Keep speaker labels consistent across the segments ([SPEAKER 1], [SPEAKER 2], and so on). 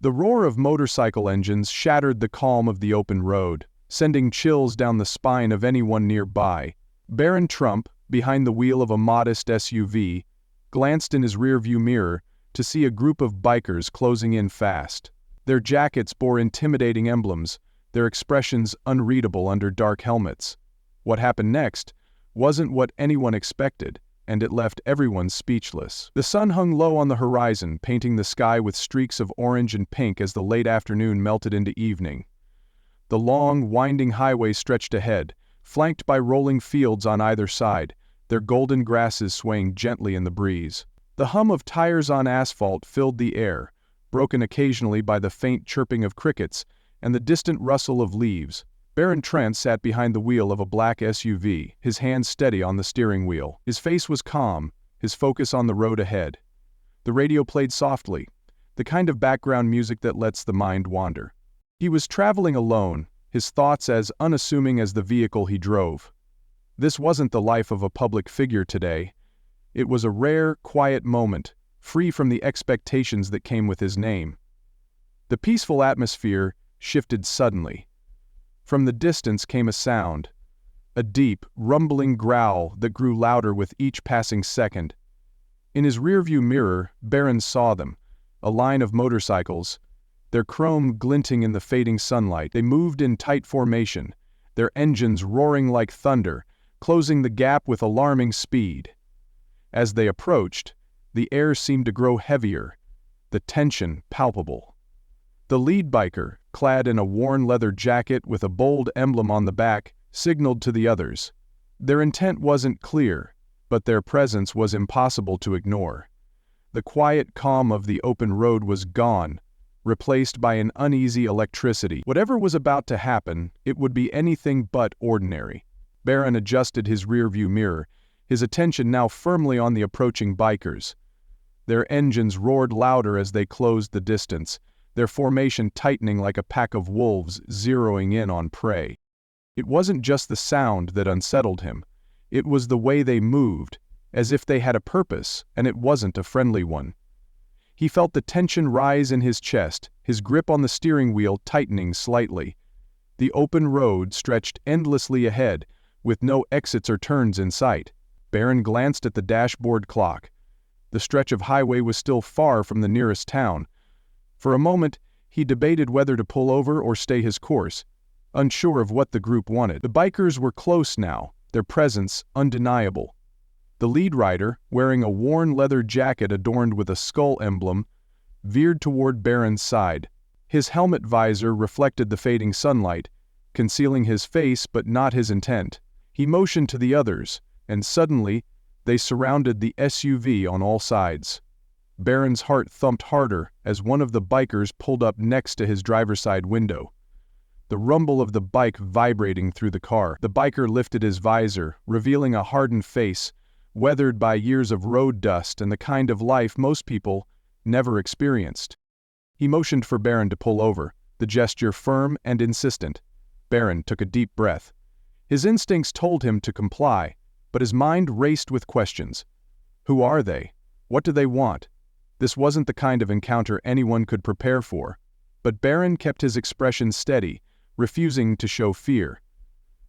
[SPEAKER 1] The roar of motorcycle engines shattered the calm of the open road, sending chills down the spine of anyone nearby. Barron Trump, behind the wheel of a modest SUV, glanced in his rearview mirror to see a group of bikers closing in fast. Their jackets bore intimidating emblems, their expressions unreadable under dark helmets. What happened next wasn't what anyone expected, and it left everyone speechless. The sun hung low on the horizon, painting the sky with streaks of orange and pink as the late afternoon melted into evening. The long, winding highway stretched ahead, flanked by rolling fields on either side, their golden grasses swaying gently in the breeze. The hum of tires on asphalt filled the air, broken occasionally by the faint chirping of crickets and the distant rustle of leaves. Barron Trump sat behind the wheel of a black SUV, his hands steady on the steering wheel. His face was calm, his focus on the road ahead. The radio played softly, the kind of background music that lets the mind wander. He was traveling alone, his thoughts as unassuming as the vehicle he drove. This wasn't the life of a public figure today. It was a rare, quiet moment, free from the expectations that came with his name. The peaceful atmosphere shifted suddenly. From the distance came a sound, a deep, rumbling growl that grew louder with each passing second. In his rearview mirror, Barron saw them, a line of motorcycles, their chrome glinting in the fading sunlight. They moved in tight formation, their engines roaring like thunder, closing the gap with alarming speed. As they approached, the air seemed to grow heavier, the tension palpable. The lead biker, clad in a worn leather jacket with a bold emblem on the back, signaled to the others. Their intent wasn't clear, but their presence was impossible to ignore. The quiet calm of the open road was gone, replaced by an uneasy electricity. Whatever was about to happen, it would be anything but ordinary. Barron adjusted his rearview mirror, his attention now firmly on the approaching bikers. Their engines roared louder as they closed the distance, their formation tightening like a pack of wolves zeroing in on prey. It wasn't just the sound that unsettled him. It was the way they moved, as if they had a purpose, and it wasn't a friendly one. He felt the tension rise in his chest, his grip on the steering wheel tightening slightly. The open road stretched endlessly ahead, with no exits or turns in sight. Barron glanced at the dashboard clock. The stretch of highway was still far from the nearest town. For a moment, he debated whether to pull over or stay his course, unsure of what the group wanted. The bikers were close now, their presence undeniable. The lead rider, wearing a worn leather jacket adorned with a skull emblem, veered toward Barron's side. His helmet visor reflected the fading sunlight, concealing his face but not his intent. He motioned to the others, and suddenly, they surrounded the SUV on all sides. Barron's heart thumped harder as one of the bikers pulled up next to his driver's side window. The rumble of the bike vibrating through the car. The biker lifted his visor, revealing a hardened face, weathered by years of road dust and the kind of life most people never experienced. He motioned for Barron to pull over, the gesture firm and insistent. Barron took a deep breath. His instincts told him to comply, but his mind raced with questions. Who are they? What do they want? This wasn't the kind of encounter anyone could prepare for, but Barron kept his expression steady, refusing to show fear.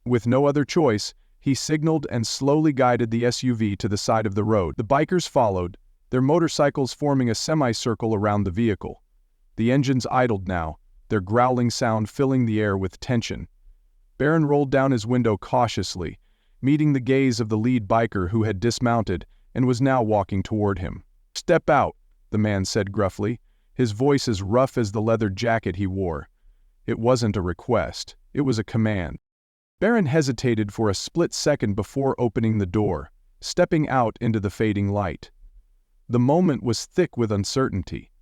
[SPEAKER 1] With no other choice, he signaled and slowly guided the SUV to the side of the road. The bikers followed, their motorcycles forming a semicircle around the vehicle. The engines idled now, their growling sound filling the air with tension. Barron rolled down his window cautiously, meeting the gaze of the lead biker who had dismounted and was now walking toward him. "Step out," the man said gruffly, his voice as rough as the leather jacket he wore. It wasn't a request, it was a command. Barron hesitated for a split second before opening the door, stepping out into the fading light. The moment was thick with uncertainty.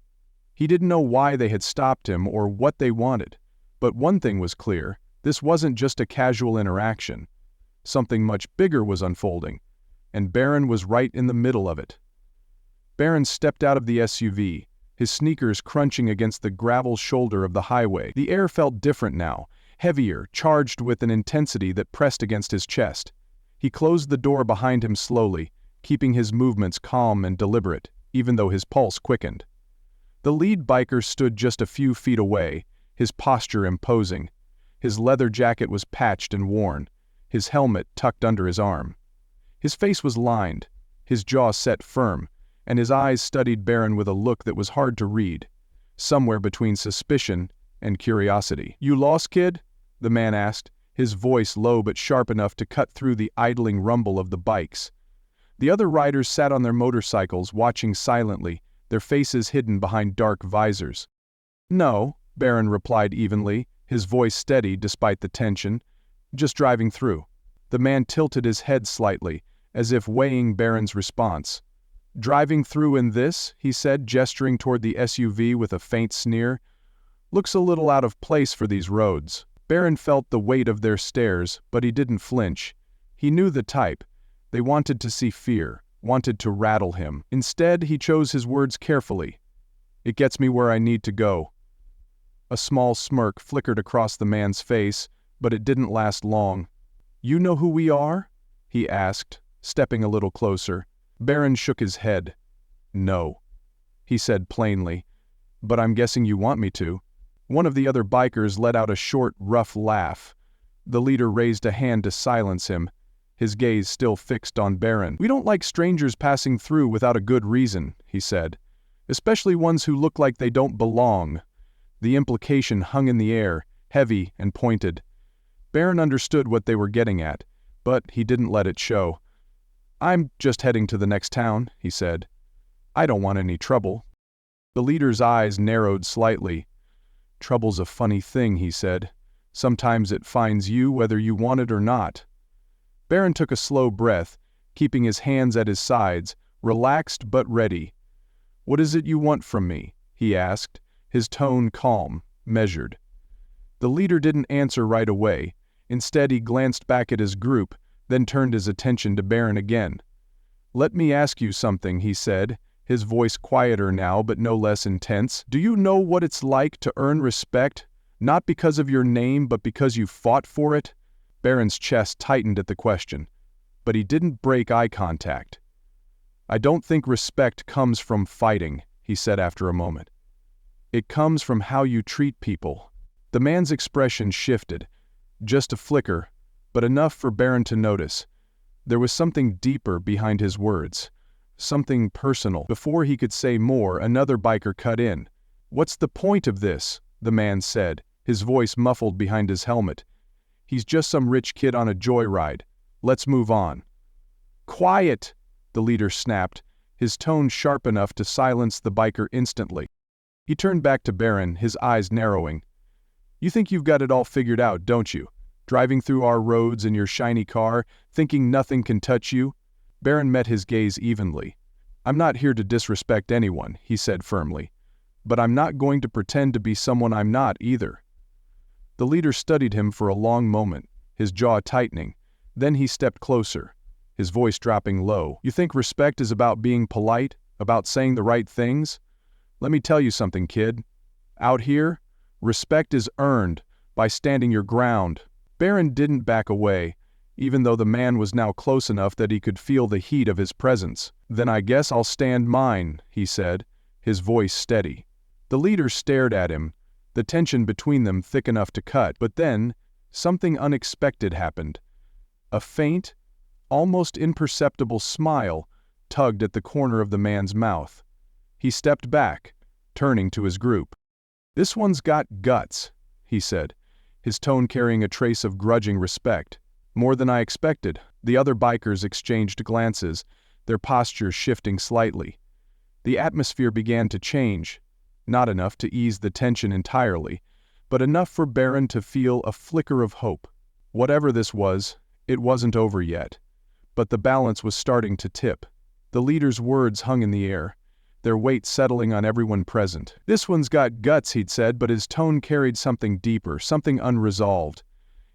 [SPEAKER 1] He didn't know why they had stopped him or what they wanted, but one thing was clear: this wasn't just a casual interaction. Something much bigger was unfolding, and Barron was right in the middle of it. Barron stepped out of the SUV, his sneakers crunching against the gravel shoulder of the highway. The air felt different now, heavier, charged with an intensity that pressed against his chest. He closed the door behind him slowly, keeping his movements calm and deliberate, even though his pulse quickened. The lead biker stood just a few feet away, his posture imposing. His leather jacket was patched and worn, his helmet tucked under his arm. His face was lined, his jaw set firm, and his eyes studied Barron with a look that was hard to read, somewhere between suspicion and curiosity. "You lost, kid?" the man asked, his voice low but sharp enough to cut through the idling rumble of the bikes. The other riders sat on their motorcycles, watching silently, their faces hidden behind dark visors. "No," Barron replied evenly, his voice steady despite the tension. "Just driving through." The man tilted his head slightly, as if weighing Barron's response. "Driving through in this?" he said, gesturing toward the SUV with a faint sneer. "Looks a little out of place for these roads." Barron felt the weight of their stares, but he didn't flinch. He knew the type. They wanted to see fear, wanted to rattle him. Instead, he chose his words carefully. "It gets me where I need to go." A small smirk flickered across the man's face, but it didn't last long. "You know who we are?" he asked, stepping a little closer. Barron shook his head. "No," he said plainly, "but I'm guessing you want me to." One of the other bikers let out a short, rough laugh. The leader raised a hand to silence him, his gaze still fixed on Barron. "We don't like strangers passing through without a good reason," he said, "especially ones who look like they don't belong." The implication hung in the air, heavy and pointed. Barron understood what they were getting at, but he didn't let it show. "I'm just heading to the next town," he said. "I don't want any trouble." The leader's eyes narrowed slightly. "Trouble's a funny thing," he said. "Sometimes it finds you whether you want it or not." Barron took a slow breath, keeping his hands at his sides, relaxed but ready. "What is it you want from me?" he asked, his tone calm, measured. The leader didn't answer right away. Instead, he glanced back at his group, then turned his attention to Barron again. "Let me ask you something," he said, his voice quieter now but no less intense. "Do you know what it's like to earn respect, not because of your name but because you fought for it?" Barron's chest tightened at the question, but he didn't break eye contact. "I don't think respect comes from fighting," he said after a moment. "It comes from how you treat people." The man's expression shifted, just a flicker, but enough for Barron to notice. There was something deeper behind his words, something personal. Before he could say more, another biker cut in. "What's the point of this?" the man said, his voice muffled behind his helmet. "He's just some rich kid on a joyride. Let's move on." "Quiet!" the leader snapped, his tone sharp enough to silence the biker instantly. He turned back to Barron, his eyes narrowing. "You think you've got it all figured out, don't you? Driving through our roads in your shiny car, thinking nothing can touch you?" Barron met his gaze evenly. "I'm not here to disrespect anyone," he said firmly. "But I'm not going to pretend to be someone I'm not either." The leader studied him for a long moment, his jaw tightening. Then he stepped closer, his voice dropping low. "You think respect is about being polite, about saying the right things? Let me tell you something, kid. Out here, respect is earned by standing your ground." Barron didn't back away, even though the man was now close enough that he could feel the heat of his presence. "Then I guess I'll stand mine," he said, his voice steady. The leader stared at him, the tension between them thick enough to cut. But then, something unexpected happened. A faint, almost imperceptible smile tugged at the corner of the man's mouth. He stepped back, turning to his group. "This one's got guts," he said, his tone carrying a trace of grudging respect. "More than I expected." The other bikers exchanged glances, their postures shifting slightly. The atmosphere began to change, not enough to ease the tension entirely, but enough for Barron to feel a flicker of hope. Whatever this was, it wasn't over yet. But the balance was starting to tip. The leader's words hung in the air, their weight settling on everyone present. "This one's got guts," he'd said, but his tone carried something deeper, something unresolved.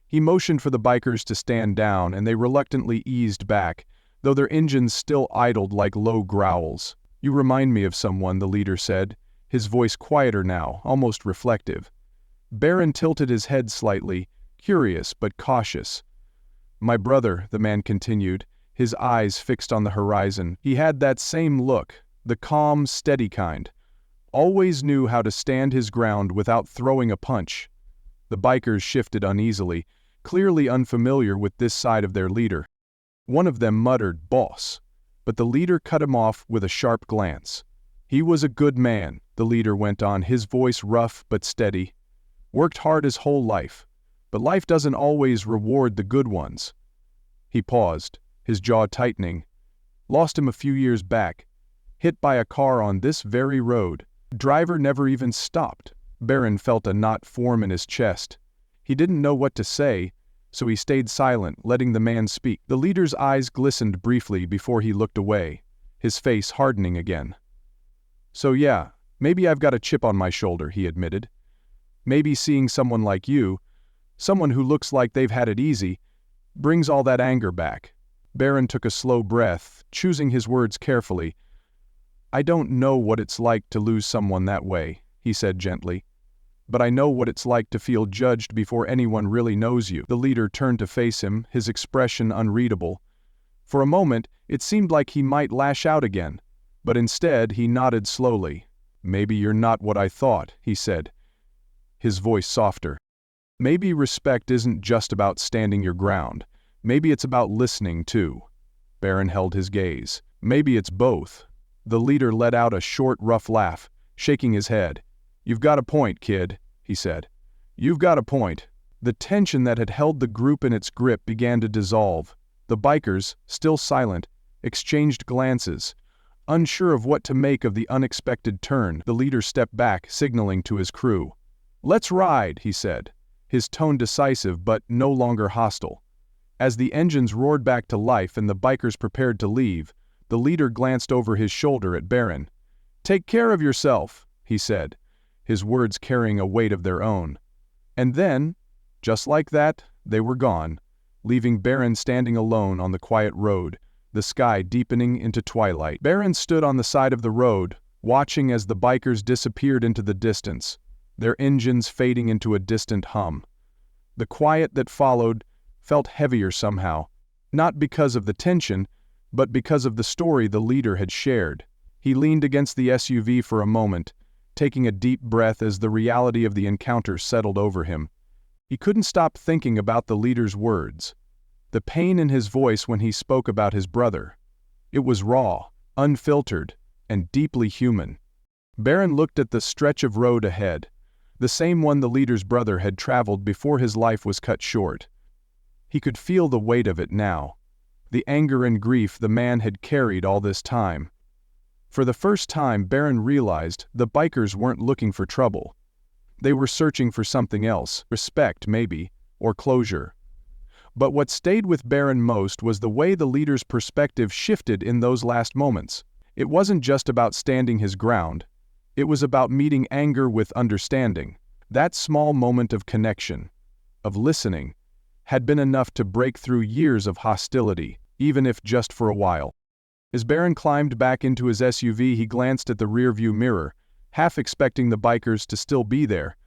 [SPEAKER 1] He motioned for the bikers to stand down, and they reluctantly eased back, though their engines still idled like low growls. "You remind me of someone," the leader said, his voice quieter now, almost reflective. Barron tilted his head slightly, curious but cautious. "My brother," the man continued, his eyes fixed on the horizon. "He had that same look, the calm, steady kind. always knew how to stand his ground without throwing a punch. The bikers shifted uneasily, clearly unfamiliar with this side of their leader. One of them muttered, "Boss," but the leader cut him off with a sharp glance. "He was a good man," the leader went on, his voice rough but steady. "Worked hard his whole life, but life doesn't always reward the good ones." He paused, his jaw tightening. "Lost him a few years back. Hit by a car on this very road. Driver never even stopped." Barron felt a knot form in his chest. He didn't know what to say, so he stayed silent, letting the man speak. The leader's eyes glistened briefly before he looked away, his face hardening again. "So yeah, maybe I've got a chip on my shoulder," he admitted. "Maybe seeing someone like you, someone who looks like they've had it easy, brings all that anger back." Barron took a slow breath, choosing his words carefully. "I don't know what it's like to lose someone that way," he said gently. "But I know what it's like to feel judged before anyone really knows you." The leader turned to face him, his expression unreadable. For a moment, it seemed like he might lash out again, but instead he nodded slowly. "Maybe you're not what I thought," he said, his voice softer. "Maybe respect isn't just about standing your ground. Maybe it's about listening, too." Barron held his gaze. "Maybe it's both." The leader let out a short, rough laugh, shaking his head. "You've got a point, kid," he said. "You've got a point." The tension that had held the group in its grip began to dissolve. The bikers, still silent, exchanged glances. Unsure of what to make of the unexpected turn, the leader stepped back, signaling to his crew. "Let's ride," he said, his tone decisive but no longer hostile. As the engines roared back to life and the bikers prepared to leave, the leader glanced over his shoulder at Barron. "Take care of yourself," he said, his words carrying a weight of their own. And then, just like that, they were gone, leaving Barron standing alone on the quiet road, the sky deepening into twilight. Barron stood on the side of the road, watching as the bikers disappeared into the distance, their engines fading into a distant hum. The quiet that followed felt heavier somehow, not because of the tension, but because of the story the leader had shared. He leaned against the SUV for a moment, taking a deep breath as the reality of the encounter settled over him. He couldn't stop thinking about the leader's words, the pain in his voice when he spoke about his brother. It was raw, unfiltered, and deeply human. Barron looked at the stretch of road ahead, the same one the leader's brother had traveled before his life was cut short. He could feel the weight of it now, the anger and grief the man had carried all this time. For the first time, Barron realized the bikers weren't looking for trouble. They were searching for something else, respect maybe, or closure. But what stayed with Barron most was the way the leader's perspective shifted in those last moments. It wasn't just about standing his ground. It was about meeting anger with understanding. That small moment of connection, of listening, had been enough to break through years of hostility, even if just for a while. As Barron climbed back into his SUV, he glanced at the rearview mirror, half expecting the bikers to still be there.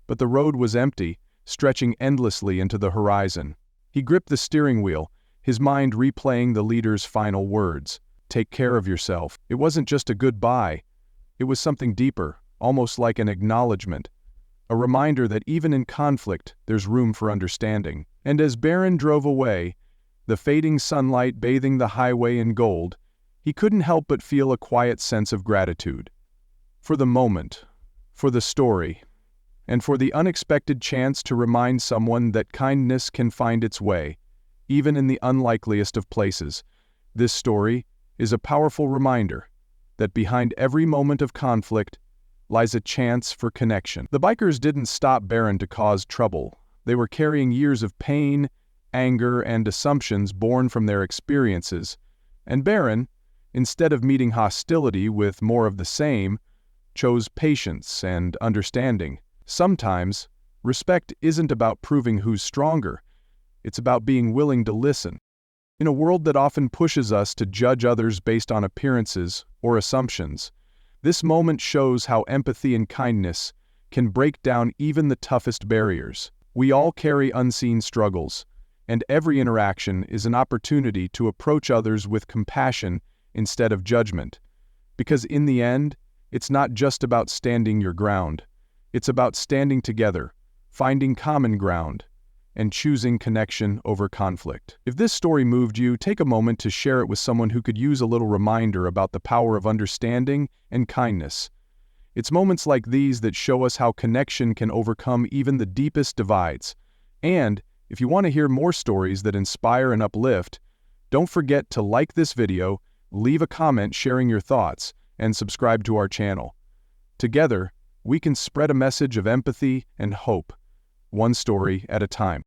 [SPEAKER 1] But the road was empty, stretching endlessly into the horizon. He gripped the steering wheel, his mind replaying the leader's final words. "Take care of yourself." It wasn't just a goodbye. It was something deeper, almost like an acknowledgement. A reminder that even in conflict, there's room for understanding. And as Barron drove away, the fading sunlight bathing the highway in gold, he couldn't help but feel a quiet sense of gratitude. For the moment, for the story, and for the unexpected chance to remind someone that kindness can find its way, even in the unlikeliest of places. This story is a powerful reminder that behind every moment of conflict lies a chance for connection. The bikers didn't stop Barron to cause trouble. They were carrying years of pain, anger, and assumptions born from their experiences, and Barron, instead of meeting hostility with more of the same, chose patience and understanding. Sometimes, respect isn't about proving who's stronger. It's about being willing to listen. In a world that often pushes us to judge others based on appearances or assumptions, this moment shows how empathy and kindness can break down even the toughest barriers. We all carry unseen struggles, and every interaction is an opportunity to approach others with compassion instead of judgment. Because in the end, It's not just about standing your ground. It's about standing together, finding common ground, and choosing connection over conflict. If this story moved you, take a moment to share it with someone who could use a little reminder about the power of understanding and kindness. It's moments like these that show us how connection can overcome even the deepest divides. And if you want to hear more stories that inspire and uplift, don't forget to like this video, leave a comment sharing your thoughts, and subscribe to our channel. Together, we can spread a message of empathy and hope, one story at a time.